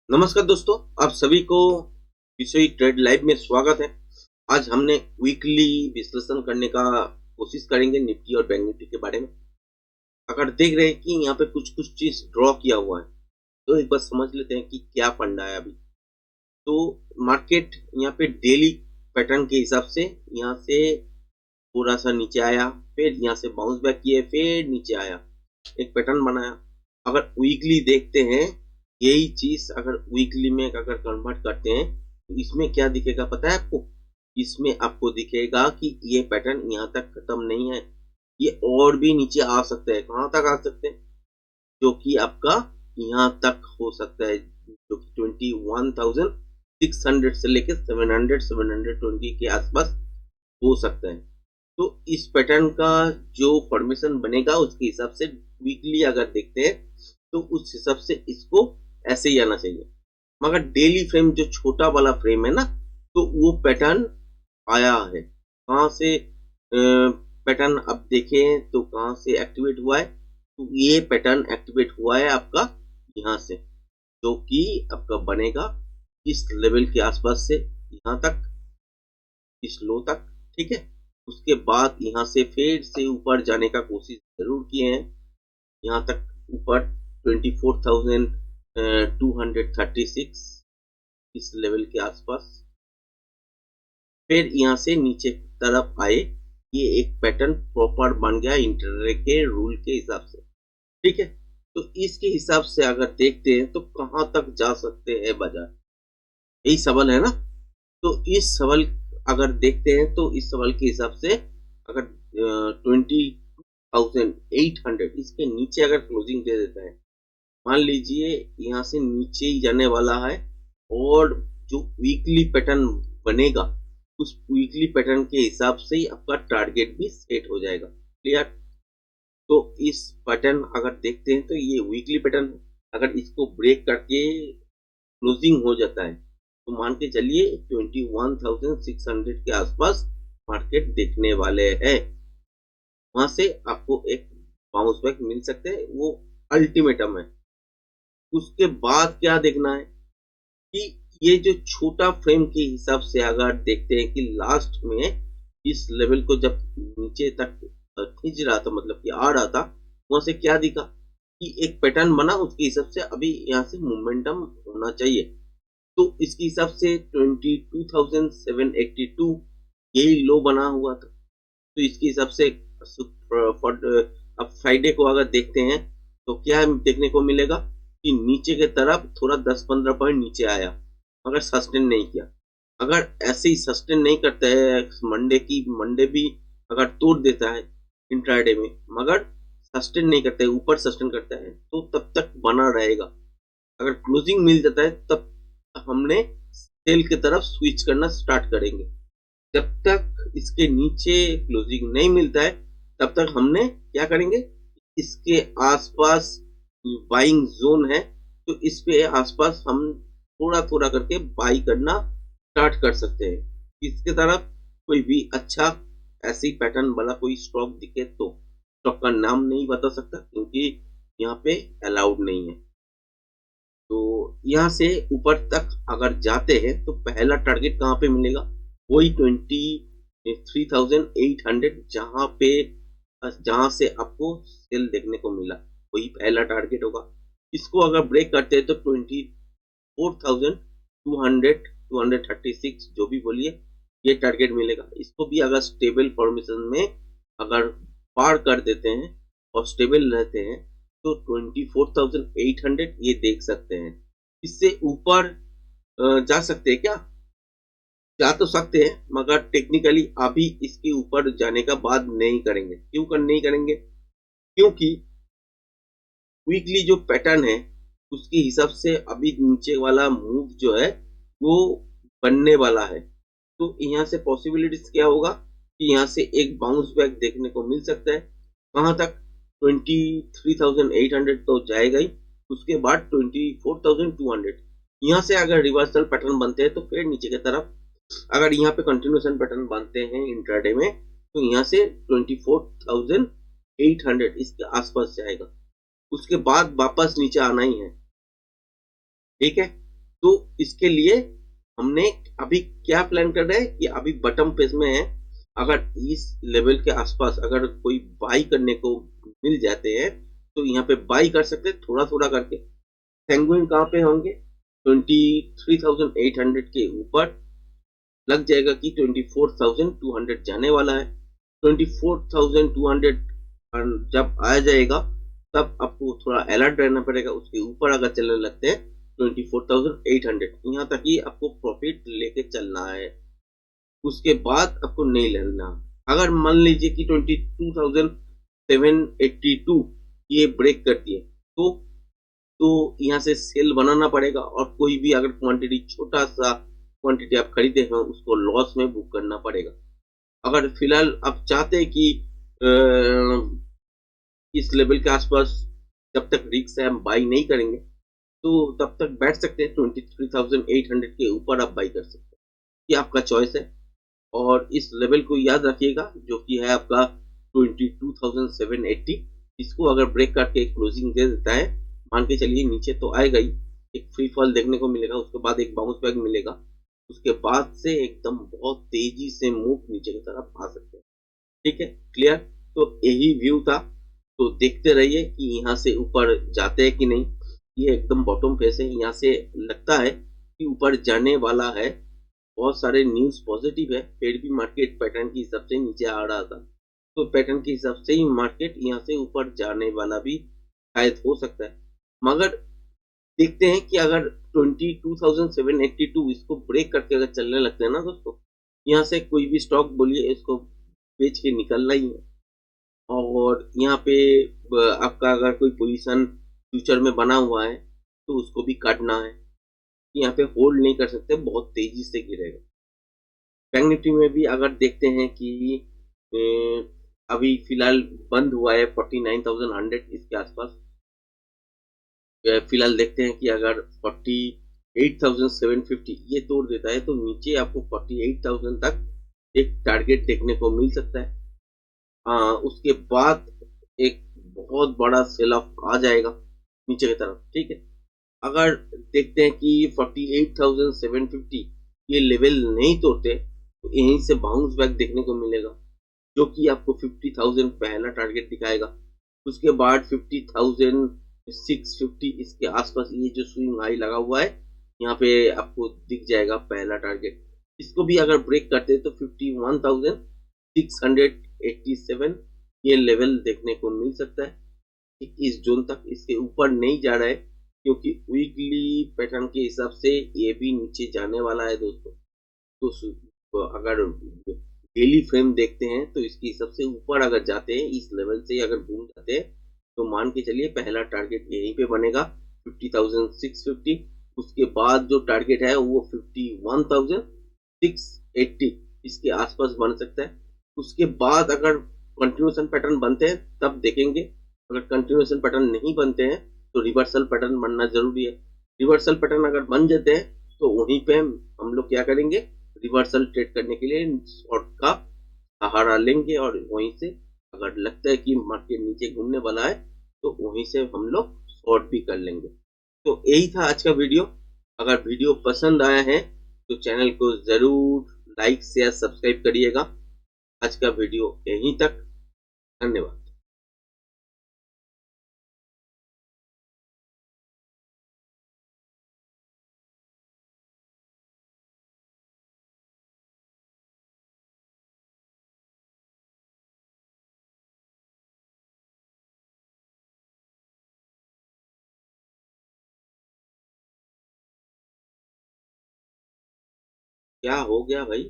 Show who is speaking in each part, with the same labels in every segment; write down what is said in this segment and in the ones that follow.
Speaker 1: नमस्कार दोस्तों, आप सभी को विषय ट्रेड लाइव में स्वागत है। आज हमने वीकली विश्लेषण करने का कोशिश करेंगे निफ्टी और बैंक निफ्टी के बारे में। अगर देख रहे हैं कि यहाँ पे कुछ कुछ चीज ड्रॉ किया हुआ है, तो एक बार समझ लेते हैं कि क्या फंडा है अभी। तो मार्केट यहाँ पे डेली पैटर्न के हिसाब से यहाँ से थोड़ा सा नीचे आया, फिर यहाँ से बाउंस बैक किए, फिर नीचे आया, एक पैटर्न बनाया। अगर वीकली देखते हैं, यही चीज अगर वीकली में अगर कन्वर्ट करते हैं तो इसमें क्या दिखेगा पता है आपको? इसमें आपको दिखेगा कि ये पैटर्न यहाँ तक खत्म नहीं है, ये और भी नीचे आ सकते हैं। कहाँ तक आ सकते हैं? जो कि आपका यहाँ तक हो सकता है, जो कि 21,600 से लेकर 720 के आसपास हो सकता है। तो इस पैटर्न का जो फॉर्मेशन बनेगा उसके हिसाब से वीकली अगर देखते हैं तो उस हिसाब से इसको ऐसे ही आना चाहिए। मगर डेली फ्रेम जो छोटा वाला फ्रेम है ना, तो वो पैटर्न आया है। कहाँ से पैटर्न अब देखें तो कहाँ से एक्टिवेट हुआ है? तो ये पैटर्न एक्टिवेट हुआ है आपका यहाँ से, जो कि आपका बनेगा इस लेवल के आसपास से यहाँ तक, इस लो तक। ठीक है, उसके बाद यहाँ से फिर से ऊपर जाने का कोशिश जरूर किए हैं, यहाँ तक ऊपर 24,236 इस लेवल के आसपास। फिर यहाँ से नीचे तरफ आए, ये एक पैटर्न प्रॉपर बन गया इंटरडे के रूल के हिसाब से। ठीक है, तो इसके हिसाब से अगर देखते हैं तो कहाँ तक जा सकते हैं बाजार, यही सवाल है ना। तो इस सवाल अगर देखते हैं तो इस सवाल के हिसाब से अगर 22,800 इसके नीचे अगर क्लोजिंग दे देता है, मान लीजिए यहाँ से नीचे ही जाने वाला है, और जो वीकली पैटर्न बनेगा उस वीकली पैटर्न के हिसाब से ही आपका टारगेट भी सेट हो जाएगा। क्लियर? तो इस पैटर्न अगर देखते हैं तो ये वीकली पैटर्न, अगर इसको ब्रेक करके क्लोजिंग हो जाता है तो मान के चलिए 21,600 के आसपास मार्केट देखने वाले हैं। वहां से आपको एक बाउंस बैक मिल सकते हैं, वो अल्टीमेटम है। उसके बाद क्या देखना है कि ये जो छोटा फ्रेम के हिसाब से अगर देखते हैं कि लास्ट में इस लेवल को जब नीचे तक खींच रहा था, मतलब कि आ रहा था, वहां से क्या दिखा कि एक पैटर्न बना, उसके हिसाब से अभी यहाँ से मोमेंटम होना चाहिए। तो इसके हिसाब से 22,782 यही लो बना हुआ था। तो इसके हिसाब से अब फ्राइडे को अगर देखते हैं तो क्या देखने को मिलेगा कि नीचे के तरफ थोड़ा 10-15 पॉइंट नीचे आया, मगर सस्टेन नहीं किया। अगर ऐसे ही सस्टेन नहीं करता है, मंडे भी अगर तोड़ देता है इंट्राडे में, मगर सस्टेन नहीं करता है, ऊपर सस्टेन करता है, तो तब तक बना रहेगा। अगर क्लोजिंग मिल जाता है तब हमने सेल की तरफ स्विच करना स्टार्ट करेंगे। जब तक इसके नीचे क्लोजिंग नहीं मिलता है तब तक हमने क्या करेंगे, इसके आसपास बाइंग जोन है, तो इस पे आसपास हम थोड़ा थोड़ा करके बाई करना स्टार्ट कर सकते हैं। इसके तरफ कोई भी अच्छा ऐसी पैटर्न वाला कोई स्टॉक दिखे तो, स्टॉक का नाम नहीं बता सकता क्योंकि यहाँ पे अलाउड नहीं है। तो यहाँ से ऊपर तक अगर जाते हैं तो पहला टारगेट कहाँ पे मिलेगा? वही 23,800, जहां से आपको सेल देखने को मिला, वही पहला टारगेट होगा। इसको अगर ब्रेक करते हैं तो 24,200 236 जो भी बोलिए, ये टारगेट मिलेगा। इसको भी अगर स्टेबल फॉर्मेशन में अगर पार कर देते हैं और स्टेबल रहते हैं तो 24,800 ये देख सकते हैं। इससे ऊपर जा सकते हैं क्या? जा तो सकते हैं, मगर टेक्निकली अभी इसके ऊपर जाने का बात नहीं करेंगे। क्यों नहीं करेंगे? क्योंकि वीकली जो पैटर्न है उसके हिसाब से अभी नीचे वाला मूव जो है वो बनने वाला है। तो यहाँ से पॉसिबिलिटीज क्या होगा कि यहाँ से एक बाउंस बैक देखने को मिल सकता है। कहाँ तक? 23,800 तो जाएगा ही, उसके बाद 24,200। यहाँ से अगर रिवर्सल पैटर्न बनते हैं तो फिर नीचे की तरफ, अगर यहाँ पे कंटिन्यूएशन पैटर्न बनते हैं इंट्राडे में, तो यहाँ से 24,800 इसके आसपास जाएगा। उसके बाद वापस नीचे आना ही है। ठीक है, तो इसके लिए हमने अभी क्या प्लान कर रहे हैं कि अभी बटम फेज में है, अगर इस लेवल के आसपास अगर कोई बाई करने को मिल जाते हैं तो यहाँ पे बाई कर सकते हैं थोड़ा थोड़ा करके। पेंगुइन कहाँ पे होंगे? 23,800 के ऊपर लग जाएगा कि 24,200 जाने वाला है। 24,200 जब आ जाएगा तब आपको थोड़ा अलर्ट रहना पड़ेगा। उसके ऊपर अगर चलने लगते हैं 24,800 यहाँ तक ही आपको प्रॉफिट लेके चलना है, उसके बाद आपको नहीं लेना। अगर मान लीजिए कि 22,782 ये ब्रेक करती है तो यहाँ से सेल बनाना पड़ेगा, और कोई भी अगर क्वांटिटी छोटा सा क्वांटिटी आप खरीदे हैं उसको लॉस में बुक करना पड़ेगा। अगर फिलहाल आप चाहते हैं कि इस लेवल के आसपास जब तक रिस्क है हम बाई नहीं करेंगे तो तब तक बैठ सकते हैं। 23,800 के ऊपर आप बाई कर सकते हैं, ये आपका चॉइस है। और इस लेवल को याद रखिएगा जो कि है आपका 22,780। इसको अगर ब्रेक करके क्लोजिंग दे देता है, मान के चलिए नीचे तो आएगा ही, एक फ्री फॉल देखने को मिलेगा, उसके बाद एक बाउंस बैक मिलेगा, उसके बाद से एकदम बहुत तेजी से मूव नीचे की तरफ आ सकते हैं। ठीक है, क्लियर? तो यही व्यू था, तो देखते रहिए कि यहाँ से ऊपर जाते हैं कि नहीं। ये एकदम बॉटम फेस है, यहाँ से लगता है कि ऊपर जाने वाला है। बहुत सारे न्यूज पॉजिटिव है, फिर भी मार्केट पैटर्न के हिसाब से नीचे आ रहा था, तो पैटर्न के हिसाब से ही मार्केट यहाँ से ऊपर जाने वाला भी शायद हो सकता है। मगर देखते हैं कि अगर 22,782 इसको ब्रेक करके अगर चलने लगते हैं ना दोस्तों, यहाँ से कोई भी स्टॉक बोलिए इसको बेच के निकलना ही है। और यहाँ पे आपका अगर कोई पोजीशन फ्यूचर में बना हुआ है तो उसको भी काटना है, यहाँ पे होल्ड नहीं कर सकते, बहुत तेजी से गिरेगा। बैंक निफ्टी में भी अगर देखते हैं कि अभी फिलहाल बंद हुआ है 49,100 इसके आसपास। फिलहाल देखते हैं कि अगर 48,750 ये तोड़ देता है तो नीचे आपको 48,000 तक एक टारगेट देखने को मिल सकता है। उसके बाद एक बहुत बड़ा सेल ऑफ आ जाएगा नीचे की तरफ। ठीक है, अगर देखते हैं कि 48,750 ये लेवल नहीं तोड़ते तो यहीं से बाउंस बैक देखने को मिलेगा, जो कि आपको 50,000 पहला टारगेट दिखाएगा। उसके बाद 50,650 इसके आसपास ये जो स्विंग हाई लगा हुआ है यहाँ पे आपको दिख जाएगा पहला टारगेट। इसको भी अगर ब्रेक करते हैं तो 51,687 ये लेवल देखने को मिल सकता है। इस जोन तक इसके ऊपर नहीं जा रहा है क्योंकि वीकली पैटर्न के हिसाब से ये भी नीचे जाने वाला है दोस्तों। तो अगर डेली फ्रेम देखते हैं तो इसकी सबसे ऊपर अगर जाते हैं, इस लेवल से अगर घूम जाते हैं तो मान के चलिए पहला टारगेट यहीं पे बनेगा 50,650। उसके बाद जो टारगेट है वो 51,680 इसके आसपास बन सकता है। उसके बाद अगर कंटिन्यूशन पैटर्न बनते हैं तब देखेंगे, अगर कंटिन्यूशन पैटर्न नहीं बनते हैं तो रिवर्सल पैटर्न बनना जरूरी है। रिवर्सल पैटर्न अगर बन जाते हैं तो वहीं पे हम लोग क्या करेंगे, रिवर्सल ट्रेड करने के लिए शॉर्ट का सहारा लेंगे, और वहीं से अगर लगता है कि मार्केट नीचे घूमने वाला है तो वहीं से हम लोग शॉर्ट भी कर लेंगे। तो यही था आज का वीडियो। अगर वीडियो पसंद आया है तो चैनल को जरूर लाइक शेयर सब्सक्राइब करिएगा। आज का वीडियो यहीं तक, धन्यवाद। क्या हो गया भाई?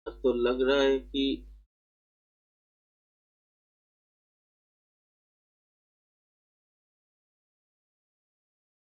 Speaker 1: अब तो लग रहा है कि